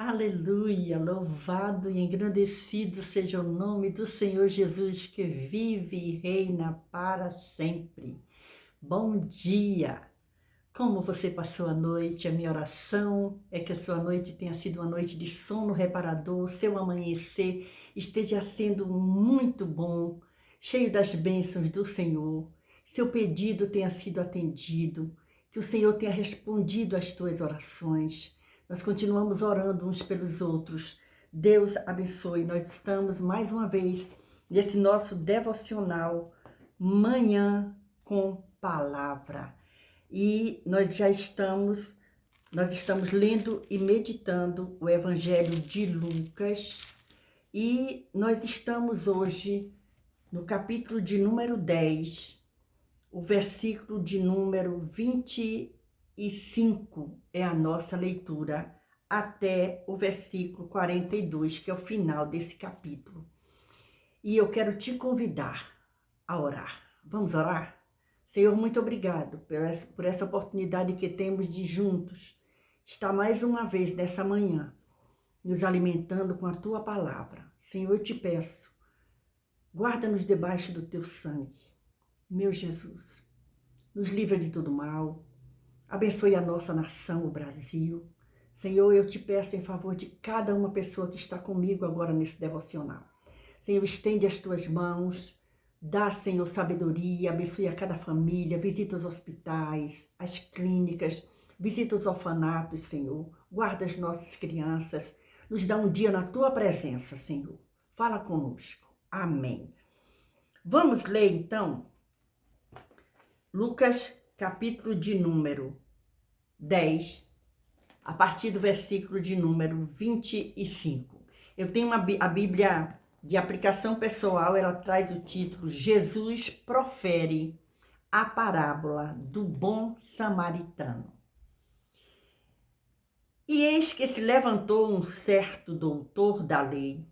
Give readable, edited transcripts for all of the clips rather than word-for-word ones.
Aleluia, louvado e engrandecido seja o nome do Senhor Jesus, que vive e reina para sempre. Bom dia! Como você passou a noite? A minha oração é que a sua noite tenha sido uma noite de sono reparador, seu amanhecer esteja sendo muito bom, cheio das bênçãos do Senhor, seu pedido tenha sido atendido, que o Senhor tenha respondido às tuas orações. Nós continuamos orando uns pelos outros. Deus abençoe. Nós estamos mais uma vez nesse nosso devocional Manhã com Palavra. E nós estamos lendo e meditando o Evangelho de Lucas. E nós estamos hoje no capítulo de número 10, o versículo de número 25 é a nossa leitura, até o versículo 42, que é o final desse capítulo. E eu quero te convidar a orar. Vamos orar? Senhor, muito obrigado por essa oportunidade que temos de juntos estar mais uma vez nessa manhã, nos alimentando com a Tua palavra. Senhor, eu te peço, guarda-nos debaixo do Teu sangue. Meu Jesus, nos livra de todo mal, abençoe a nossa nação, o Brasil. Senhor, eu te peço em favor de cada uma pessoa que está comigo agora nesse devocional. Senhor, estende as tuas mãos, dá, Senhor, sabedoria, abençoe a cada família, visita os hospitais, as clínicas, visita os orfanatos, Senhor. Guarda as nossas crianças, nos dá um dia na tua presença, Senhor. Fala conosco. Amém. Vamos ler, então, Lucas, capítulo de número 10, a partir do versículo de número 25. Eu tenho a Bíblia de aplicação pessoal, ela traz o título Jesus profere a parábola do bom samaritano. E eis que se levantou um certo doutor da lei,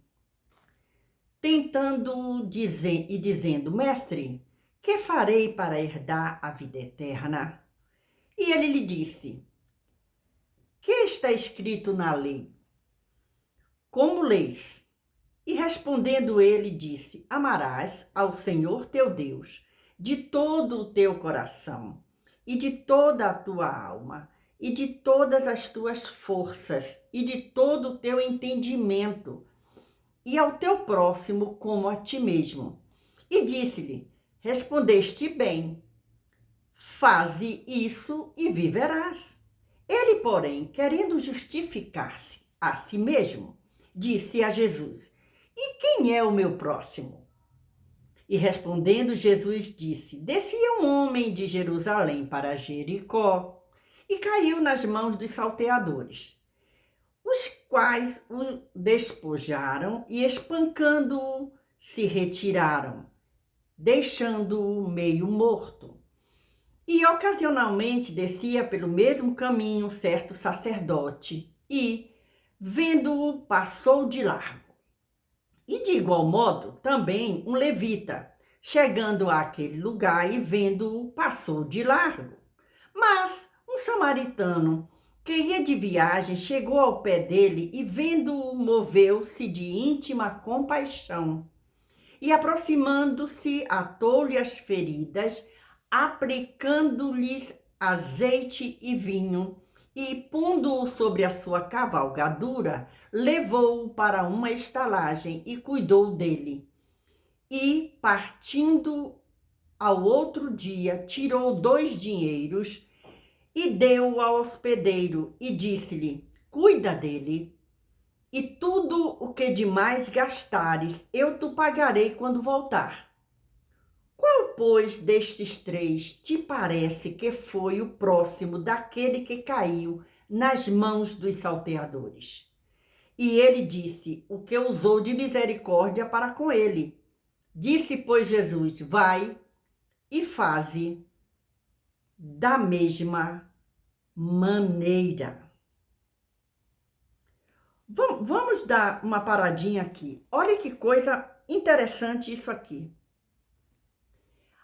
dizendo, mestre, que farei para herdar a vida eterna? E ele lhe disse, que está escrito na lei? Como lês? E respondendo ele, disse, amarás ao Senhor teu Deus de todo o teu coração e de toda a tua alma e de todas as tuas forças e de todo o teu entendimento e ao teu próximo como a ti mesmo. E disse-lhe, respondeste bem, faze isso e viverás. Ele, porém, querendo justificar-se a si mesmo, disse a Jesus, e quem é o meu próximo? E respondendo Jesus disse, descia um homem de Jerusalém para Jericó e caiu nas mãos dos salteadores, os quais o despojaram e espancando-o se retiraram, deixando-o meio morto. E ocasionalmente descia pelo mesmo caminho certo sacerdote e, vendo-o, passou de largo. E de igual modo, também um levita, chegando àquele lugar e vendo-o, passou de largo. Mas um samaritano, que ia de viagem, chegou ao pé dele e, vendo-o, moveu-se de íntima compaixão. E, aproximando-se, atou-lhe as feridas, aplicando-lhes azeite e vinho, e, pondo-o sobre a sua cavalgadura, levou-o para uma estalagem e cuidou dele. E, partindo ao outro dia, tirou 2 dinheiros e deu-o ao hospedeiro e disse-lhe, cuida dele, e tudo o que demais gastares, eu te pagarei quando voltar. Qual, pois, destes 3 te parece que foi o próximo daquele que caiu nas mãos dos salteadores? E ele disse, o que usou de misericórdia para com ele. Disse, pois, Jesus, vai e faze da mesma maneira. Vamos dar uma paradinha aqui. Olha que coisa interessante isso aqui.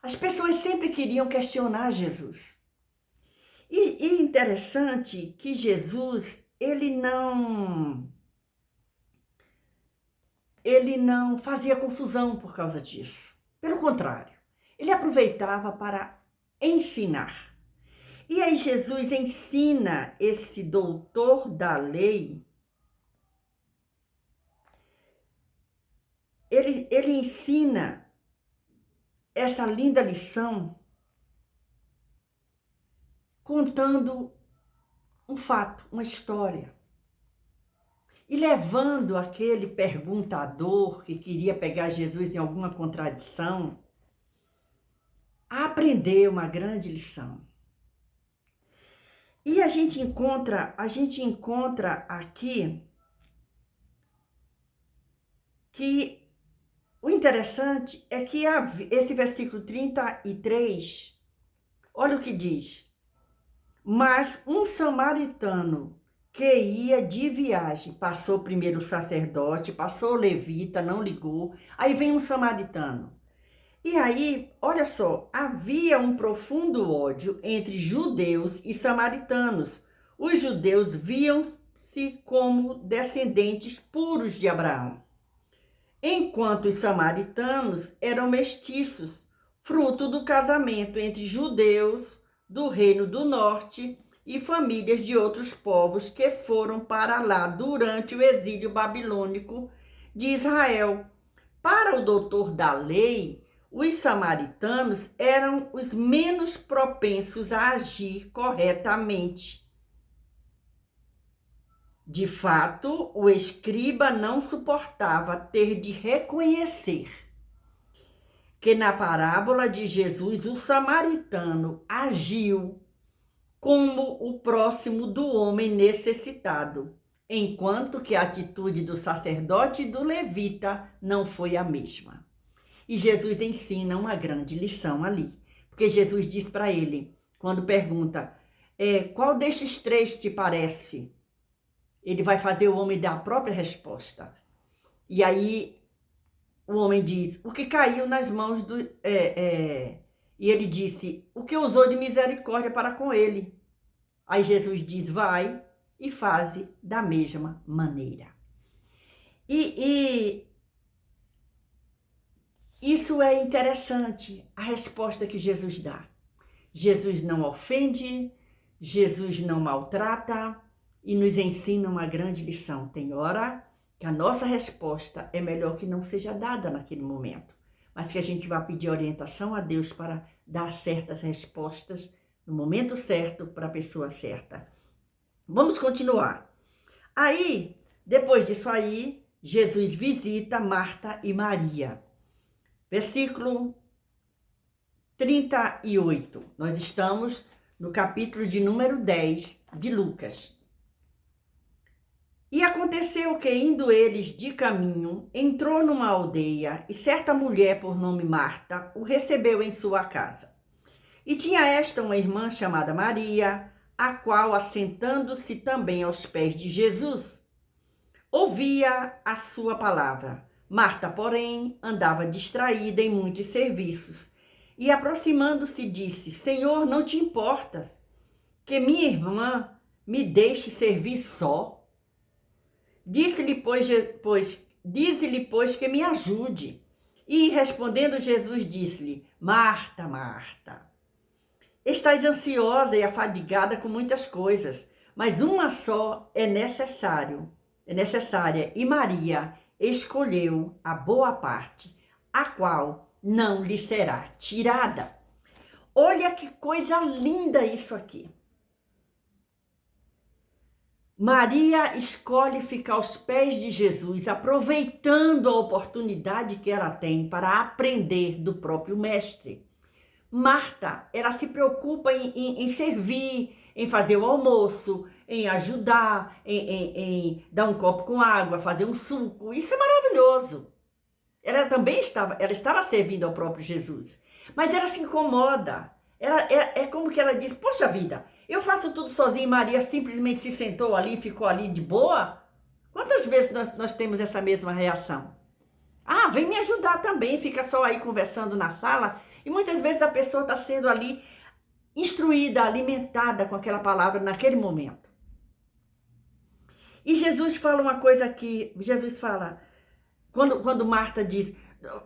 As pessoas sempre queriam questionar Jesus. E interessante que Jesus, ele não ele não fazia confusão por causa disso. Pelo contrário, ele aproveitava para ensinar. E aí Jesus ensina esse doutor da lei, ele ensina essa linda lição contando um fato, uma história. E levando aquele perguntador que queria pegar Jesus em alguma contradição a aprender uma grande lição. E a gente encontra aqui que o interessante é que esse versículo 33, olha o que diz. Mas um samaritano que ia de viagem, passou primeiro o sacerdote, passou o levita, não ligou, aí vem um samaritano. E aí, olha só, havia um profundo ódio entre judeus e samaritanos. Os judeus viam-se como descendentes puros de Abraão, enquanto os samaritanos eram mestiços, fruto do casamento entre judeus do Reino do Norte e famílias de outros povos que foram para lá durante o exílio babilônico de Israel. Para o doutor da lei, os samaritanos eram os menos propensos a agir corretamente. De fato, o escriba não suportava ter de reconhecer que na parábola de Jesus o samaritano agiu como o próximo do homem necessitado, enquanto que a atitude do sacerdote e do levita não foi a mesma. E Jesus ensina uma grande lição ali, porque Jesus diz para ele, quando pergunta, qual destes três te parece? Ele vai fazer o homem dar a própria resposta. E aí o homem diz, o que caiu nas mãos do... E ele disse, o que usou de misericórdia para com ele. Aí Jesus diz, vai e faze da mesma maneira. E isso é interessante, a resposta que Jesus dá. Jesus não ofende, Jesus não maltrata e nos ensina uma grande lição. Tem hora que a nossa resposta é melhor que não seja dada naquele momento, mas que a gente vá pedir orientação a Deus para dar certas respostas no momento certo para a pessoa certa. Vamos continuar. Aí, depois disso aí, Jesus visita Marta e Maria. Versículo 38. Nós estamos no capítulo de número 10 de Lucas. E aconteceu que, indo eles de caminho, entrou numa aldeia e certa mulher por nome Marta o recebeu em sua casa. E tinha esta uma irmã chamada Maria, a qual, assentando-se também aos pés de Jesus, ouvia a sua palavra. Marta, porém, andava distraída em muitos serviços. E, aproximando-se, disse, Senhor, não te importas que minha irmã me deixe servir só? Dize-lhe, pois, que me ajude. E, respondendo Jesus, disse-lhe, Marta, Marta, estás ansiosa e afadigada com muitas coisas, mas uma só é necessária, e Maria escolheu a boa parte, a qual não lhe será tirada. Olha que coisa linda isso aqui. Maria escolhe ficar aos pés de Jesus, aproveitando a oportunidade que ela tem para aprender do próprio mestre. Marta, ela se preocupa em servir, em fazer o almoço, em ajudar, em dar um copo com água, fazer um suco. Isso é maravilhoso. Ela também estava servindo ao próprio Jesus. Mas ela se incomoda. É como que ela diz, poxa vida, eu faço tudo sozinha e Maria simplesmente se sentou ali, ficou ali de boa? Quantas vezes nós temos essa mesma reação? Ah, vem me ajudar também, fica só aí conversando na sala. E muitas vezes a pessoa está sendo ali instruída, alimentada com aquela palavra naquele momento. E Jesus fala uma coisa aqui, Jesus fala, Quando Marta diz,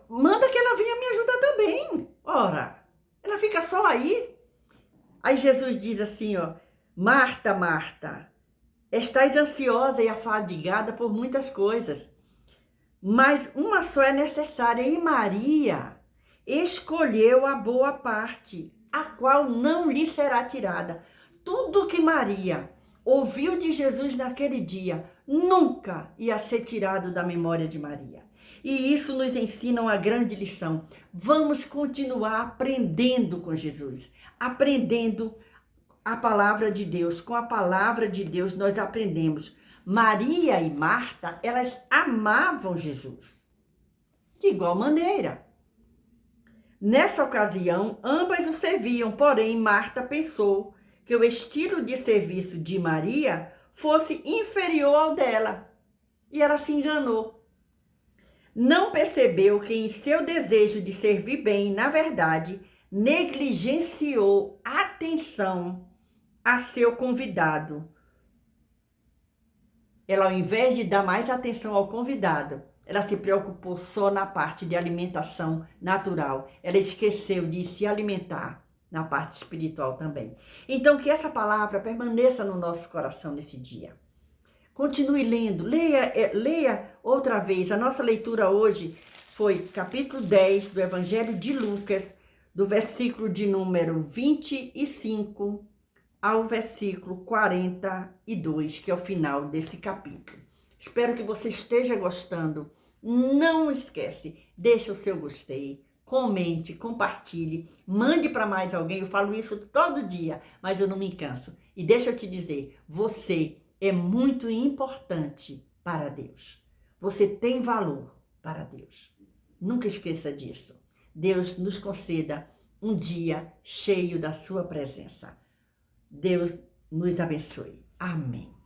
manda que ela venha me ajudar também. Ora, ela fica só aí. Aí Jesus diz assim, ó, Marta, Marta, estás ansiosa e afadigada por muitas coisas, mas uma só é necessária. E Maria escolheu a boa parte, a qual não lhe será tirada. Tudo que Maria ouviu de Jesus naquele dia nunca ia ser tirado da memória de Maria. E isso nos ensina uma grande lição. Vamos continuar aprendendo com Jesus, aprendendo a palavra de Deus. Com a palavra de Deus nós aprendemos. Maria e Marta, elas amavam Jesus. De igual maneira. Nessa ocasião, ambas o serviam, porém Marta pensou que o estilo de serviço de Maria fosse inferior ao dela. E ela se enganou. Não percebeu que em seu desejo de servir bem, na verdade, negligenciou a atenção a seu convidado. Ela, ao invés de dar mais atenção ao convidado, ela se preocupou só na parte de alimentação natural. Ela esqueceu de se alimentar na parte espiritual também. Então, que essa palavra permaneça no nosso coração nesse dia. Continue lendo, leia outra vez. A nossa leitura hoje foi capítulo 10 do Evangelho de Lucas, do versículo de número 25 ao versículo 42, que é o final desse capítulo. Espero que você esteja gostando. Não esquece, deixa o seu gostei, comente, compartilhe, mande para mais alguém. Eu falo isso todo dia, mas eu não me canso. E deixa eu te dizer, você é muito importante para Deus. Você tem valor para Deus. Nunca esqueça disso. Deus nos conceda um dia cheio da sua presença. Deus nos abençoe. Amém.